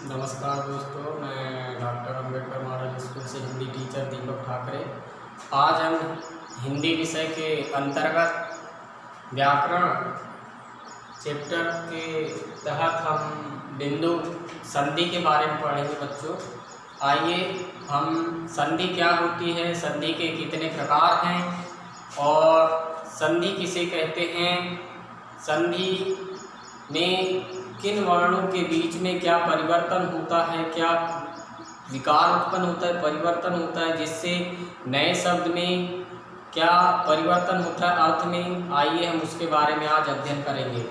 नमस्कार दोस्तों, मैं डॉक्टर अम्बेडकर मॉडल स्कूल से हिंदी टीचर दीपक ठाकरे। आज हम हिंदी विषय के अंतर्गत व्याकरण चैप्टर के तहत हम बिंदु संधि के बारे में पढ़ेंगे। बच्चों, आइए हम संधि क्या होती है, संधि के कितने प्रकार हैं और संधि किसे कहते हैं, संधि में किन वर्णों के बीच में क्या परिवर्तन होता है, क्या विकार उत्पन्न होता है, परिवर्तन होता है, जिससे नए शब्द में क्या परिवर्तन होता है अर्थ में। आइए हम उसके बारे में आज अध्ययन करेंगे।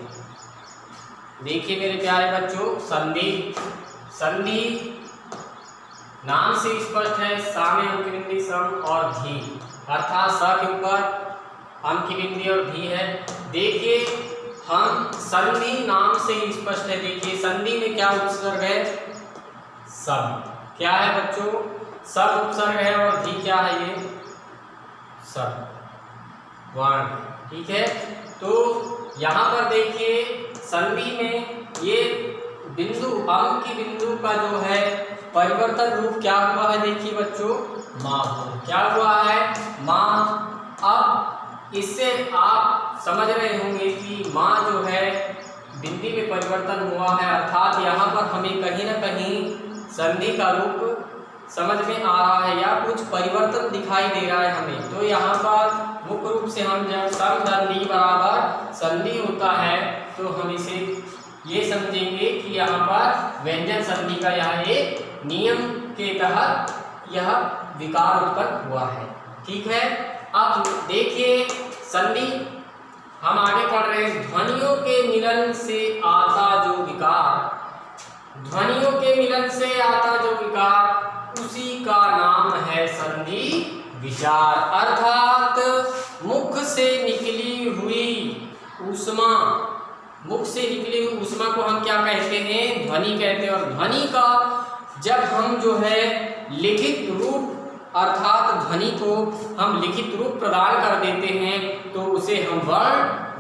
देखिए मेरे प्यारे बच्चों, संधि नाम से स्पष्ट है। सा में अंक बिंदी सम और धी, अर्थात स के ऊपर अंक बिंदी और धी है। देखिए हम संधि नाम से ही स्पष्ट है। देखिए संधि में क्या उपसर्ग है, सब। क्या है बच्चों, सब उपसर्ग है और धी क्या है, ये सब वर्ण। ठीक है, तो यहाँ पर देखिए संधि में ये बिंदु अंक की बिंदु का जो है परिवर्तन रूप क्या हुआ है, देखिए बच्चों माँ। क्या हुआ है, माँ। अब इससे आप समझ रहे होंगे कि माँ जो है बिंदी में परिवर्तन हुआ है, अर्थात यहाँ पर हमें कहीं ना कहीं संधि का रूप समझ में आ रहा है या कुछ परिवर्तन दिखाई दे रहा है हमें। तो यहाँ पर मुख्य रूप से हम जब समसंधि बराबर संधि होता है तो हम इसे ये समझेंगे कि यहाँ पर व्यंजन संधि का यह एक नियम के तहत यह विकार उत्पन्न हुआ है। ठीक है, अब देखिए संधि हम आगे पढ़ रहे हैं। ध्वनियों के मिलन से आता जो विकार, ध्वनियों के मिलन से आता जो विकार, उसी का नाम है संधि विचार। अर्थात मुख से निकली हुई ऊष्मा, मुख से निकली हुई ऊष्मा को हम क्या कहते हैं, ध्वनि कहते हैं। और ध्वनि का जब हम जो है लिखित रूप, अर्थात ध्वनि को हम लिखित रूप प्रदान कर देते हैं तो उसे हम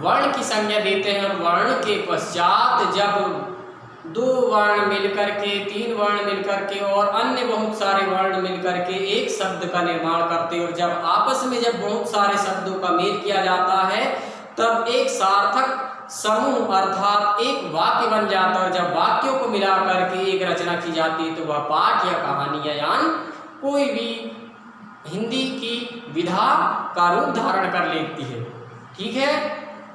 वर्ण की संज्ञा देते हैं। वर्ण के पश्चात जब दो वर्ण मिलकर के, तीन वर्ण मिलकर के और अन्य बहुत सारे वर्ण मिलकर के एक शब्द का निर्माण करते हैं, और जब आपस में जब बहुत सारे शब्दों का मेल किया जाता है तब एक सार्थक समूह अर्थात एक वाक्य बन जाता है। जब वाक्यों को मिला करके एक रचना की जाती है तो वह पाठ या कहानी या यान कोई भी हिंदी की विधा का रूप धारण कर लेती है। ठीक है,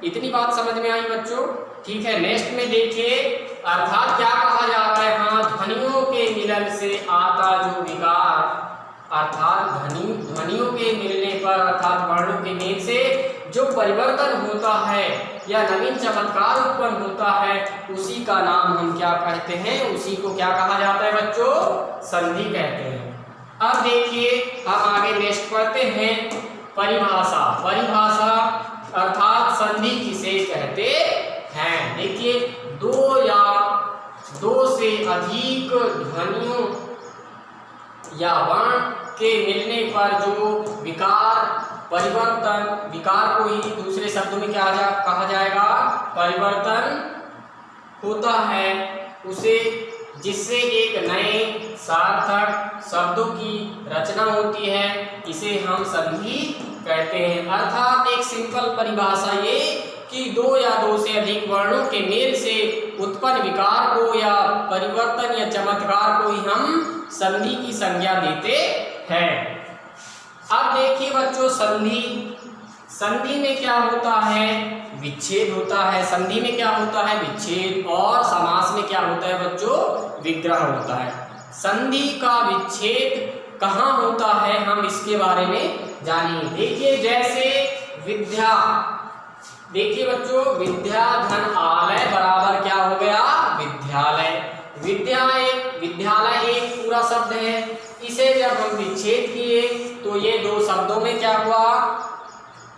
इतनी बात समझ में आई बच्चों। ठीक है, नेक्स्ट में देखिए, अर्थात क्या कहा जा रहा है, हाँ, ध्वनियों के मिलन से आता जो विकार, अर्थात ध्वनियों के मिलने पर अर्थात वर्णों के मेल से जो परिवर्तन होता है या नवीन चमत्कार उत्पन्न होता है, उसी का नाम हम क्या कहते हैं, उसी को क्या कहा जाता है बच्चों, संधि कहते हैं। अब देखिए हम आगे नेक्स्ट पढ़ते हैं परिभाषा। परिभाषा अर्थात संधि किसे कहते हैं। देखिए दो या दो से अधिक ध्वनियों या वर्ण के मिलने पर जो विकार परिवर्तन, विकार को ही दूसरे शब्दों में क्या कहा जाएगा, परिवर्तन होता है, उसे जिससे एक नए सार्थक शब्दों की रचना होती है, इसे हम संधि कहते हैं। अर्थात एक सिंपल परिभाषा ये कि दो या दो से अधिक वर्णों के मेल से उत्पन्न विकार को या परिवर्तन या चमत्कार को ही हम संधि की संज्ञा देते हैं। अब देखिए बच्चों, संधि में क्या होता है, विच्छेद होता है। संधि में क्या होता है, विच्छेद। और समास में क्या होता है बच्चों, विग्रह होता है। संधि का विच्छेद कहाँ होता है, हम इसके बारे में जानिए। देखिए जैसे विद्या, देखिए बच्चों, विद्या धन आलय बराबर क्या हो गया, विद्यालय। विद्यालय एक पूरा शब्द है, इसे जब हम विच्छेद किए तो ये दो शब्दों में क्या हुआ,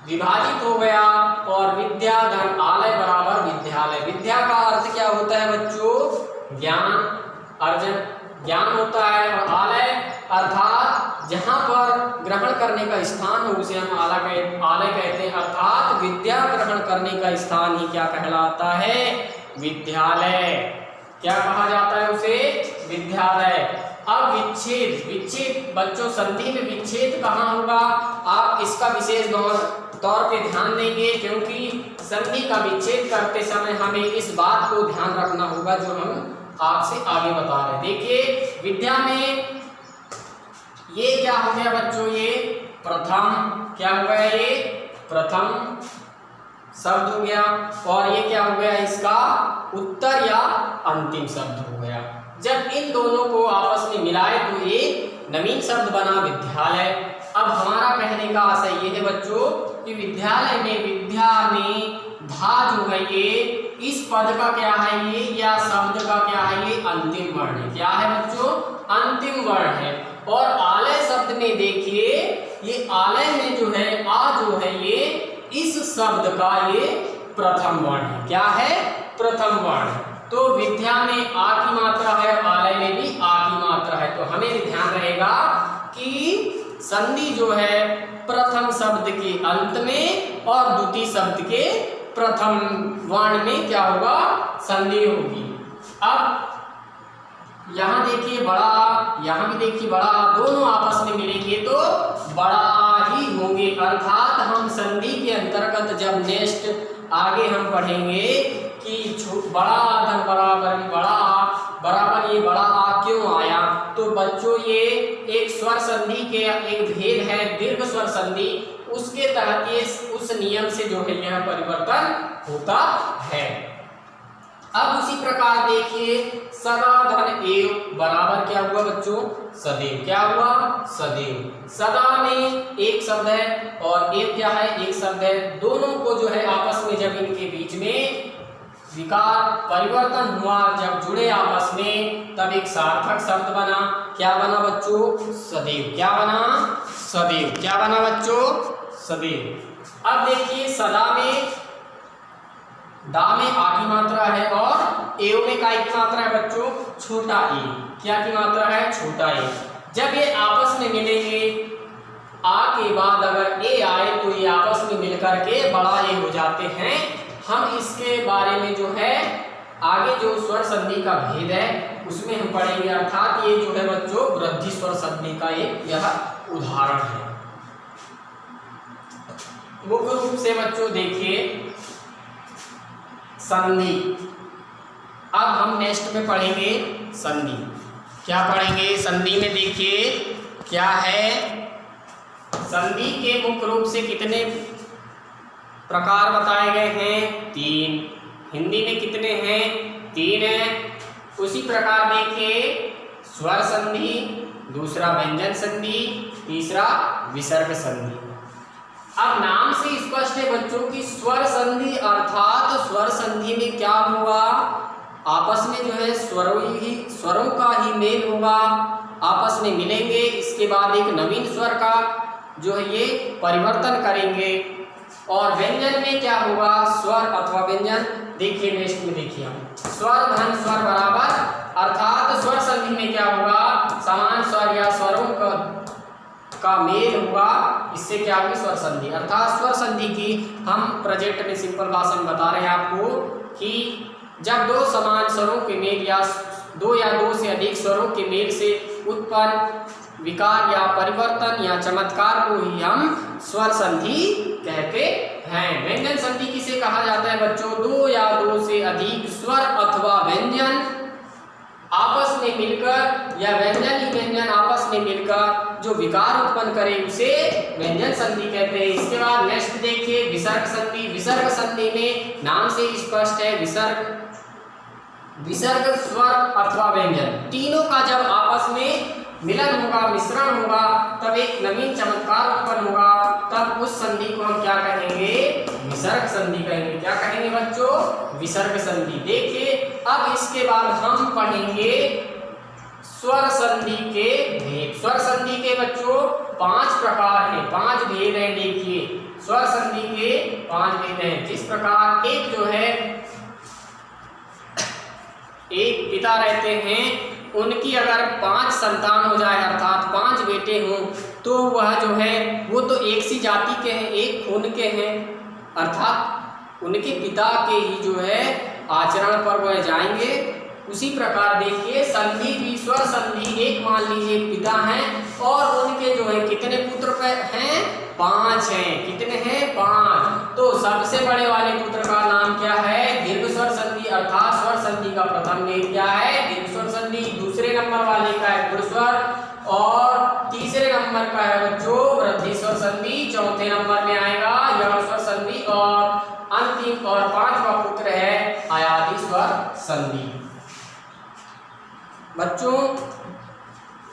विभाजित हो गया, और विद्या धन आलय बराबर विद्यालय। विद्या का अर्थ क्या होता है बच्चों, ज्ञान अर्जन, ज्ञान होता है। और आलय अर्थात जहाँ पर ग्रहण करने का स्थान हो उसे हम आलय कहते हैं। अर्थात विद्या ग्रहण करने का स्थान ही क्या कहलाता है, विद्यालय। क्या कहा जाता है उसे? विद्यालय। अब विच्छेद, विच्छेद बच्चों संधि में विच्छेद कहाँ होगा? आप इसका विशेष तौर पे ध्यान देंगे, क्योंकि संधि का विच्छेद करते समय हमें इस बात को ध्यान रखना होगा जो हम आपसे आगे बता रहे हैं। देखिए विद्या में ये क्या हो गया बच्चों? ये प्रथम, क्या हो गया? ये प्रथम शब्द हो गया, और ये क्या हो गया? इसका उत्तर या अंतिम शब्द हो गया। जब इन दोनों को आपस में मिलाए तो एक नवीन शब्द बना विद्यालय। अब हमारा कहने का आशय ये है बच्चों कि विद्यालय में विद्या में धा जो है ये इस पद का क्या है? ये या शब्द का क्या है? ये अंतिम वर्ण है। क्या है बच्चों? अंतिम वर्ण है। और आलय शब्द में देखिए, ये आलय में जो है आ जो है ये इस शब्द का ये प्रथम वर्ण है। क्या है? प्रथम वर्ण। तो विद्या में आ की मात्रा है, आलय में भी आ की मात्रा है। तो हमें ध्यान रहेगा कि संधि जो है प्रथम शब्द के अंत में और द्वितीय शब्द के प्रथम वर्ण में क्या होगा? संधि होगी। अब यहाँ देखिए बड़ा, यहाँ भी देखिए बड़ा, दोनों आपस में मिलेंगे तो बड़ा ही होंगे। अर्थात हम संधि के अंतर्गत जब नेक्स्ट आगे हम पढ़ेंगे कि बड़ा धन बराबर बड़ा बराबर ये बड़ा आ क्यों आया, तो बच्चों ये एक स्वर संधि के एक भेद है, दीर्घ स्वर संधि, उसके तहत ये उस नियम से जो है यह परिवर्तन होता है। अब उसी प्रकार देखिए सदा धन एव बराबर क्या हुआ बच्चों? सदैव। क्या हुआ? सदैव। सदा में एक शब्द है और एव क्या है? एक शब्द है। दोनों को जो है आपस में जब इनके बीच में विकार परिवर्तन हुआ, जब जुड़े आपस में, तब एक सार्थक शब्द बना। क्या बना बच्चों? सदैव। क्या बना? सदैव। क्या बना बच्चों? सदैव। अब देखिए सदा में दा में आ की मात्रा है और एव में काय की मात्रा है बच्चों? छोटा ए। क्या की मात्रा है? छोटा ए। जब ये आपस में मिलेंगे, आ के बाद अगर ए आए तो ये आपस में मिलकर के बड़ा ए हो जाते हैं। हम इसके बारे में जो है आगे जो स्वर संधि का भेद है उसमें हम पढ़ेंगे। अर्थात ये जो है बच्चों वृद्धि स्वर संधि का एक यह उदाहरण है। मुख्य रूप से बच्चों देखिए संधि। अब हम नेक्स्ट में पढ़ेंगे संधि। क्या पढ़ेंगे संधि में? देखिए क्या है संधि के मुख्य रूप से कितने प्रकार बताए गए हैं? 3। हिंदी में कितने हैं? 3 हैं। उसी प्रकार देखिए स्वर संधि, दूसरा व्यंजन संधि, तीसरा विसर्ग संधि। अब नाम से स्पष्ट है बच्चों की स्वर संधि अर्थात स्वर संधि में क्या होगा? आपस में जो है स्वरों का ही मेल होगा, आपस में मिलेंगे, इसके बाद एक नवीन स्वर का जो है ये परिवर्तन करेंगे। और व्यंजन में क्या होगा? स्वर अथवा व्यंजन। देखिए नेक्स्ट में देखिए हम स्वर धन स्वर बराबर, अर्थात स्वर संधि में क्या होगा? समान स्वर या स्वरों का मेल होगा, इससे क्या होगी? स्वर संधि। अर्थात स्वर संधि की हम प्रोजेक्ट में सिंपल भाषा में बता रहे हैं आपको कि जब दो समान स्वरों के मेल या दो से अधिक स्वरों के मेल से उत्पन्न विकार या परिवर्तन या चमत्कार को ही हम स्वर संधि कहते हैं। व्यंजन संधि किसे कहा जाता है बच्चों? 2 या 2 से अधिक स्वर अथवा व्यंजन आपस में मिलकर या व्यंजन ही व्यंजन आपस में मिलकर जो विकार उत्पन्न करे उसे व्यंजन संधि कहते हैं। इसके बाद नेक्स्ट देखिए विसर्ग संधि। विसर्ग संधि में नाम से स्पष्ट है विसर्ग स्वर अथवा व्यंजन तीनों का जब आपस में मिलन होगा, मिश्रण होगा, तब एक नवीन चमत्कार उत्पन्न होगा, तब उस संधि को हम क्या कहेंगे? विसर्ग संधि कहेंगे। क्या कहेंगे बच्चों? विसर्ग संधि। देखिए अब इसके बाद हम पढ़ेंगे स्वर संधि के भेद। स्वर संधि के बच्चों 5 प्रकार हैं, 5 भेद हैं। देखिए स्वर संधि के 5 भेद हैं। जिस प्रकार एक जो है एक पिता रहते हैं, उनकी अगर 5 संतान हो जाए अर्थात 5 बेटे हों तो वह जो है वो तो एक सी जाति के हैं, एक खून के हैं, अर्थात उनके पिता के ही जो है आचरण पर वह जाएंगे उसी प्रकार देखिए संधि भी स्वर संधि, एक मान लीजिए पिता हैं और उनके जो है कितने पुत्र हैं, 5 हैं। कितने हैं, 5। तो सबसे बड़े वाले पुत्र का नाम क्या है, दीर्घ स्वर संधि, अर्थात स्वर संधि का प्रथम भेद क्या है, दीर्घ स्वर संधि। दूसरे नंबर वाले का है गुण स्वर और तीसरे नंबर का है बच्चों वृद्धि स्वर संधि। चौथे नंबर में आएगा यण स्वर संधि और अंतिम और 5वां पुत्र है अयादि स्वर संधि। बच्चों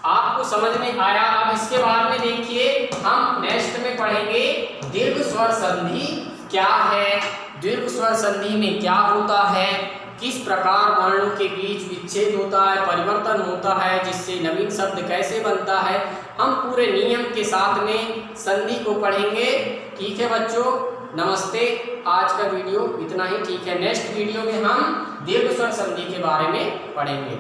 आपको समझ में आया। अब इसके बाद में देखिए हम नेक्स्ट में पढ़ेंगे दीर्घ स्वर संधि क्या है, दीर्घ स्वर संधि में क्या होता है, किस प्रकार वर्णों के बीच विच्छेद होता है, परिवर्तन होता है, जिससे नवीन शब्द कैसे बनता है। हम पूरे नियम के साथ में संधि को पढ़ेंगे। ठीक है बच्चों, नमस्ते। आज का वीडियो इतना ही, ठीक है। नेक्स्ट वीडियो में हम दीर्घ स्वर संधि के बारे में पढ़ेंगे।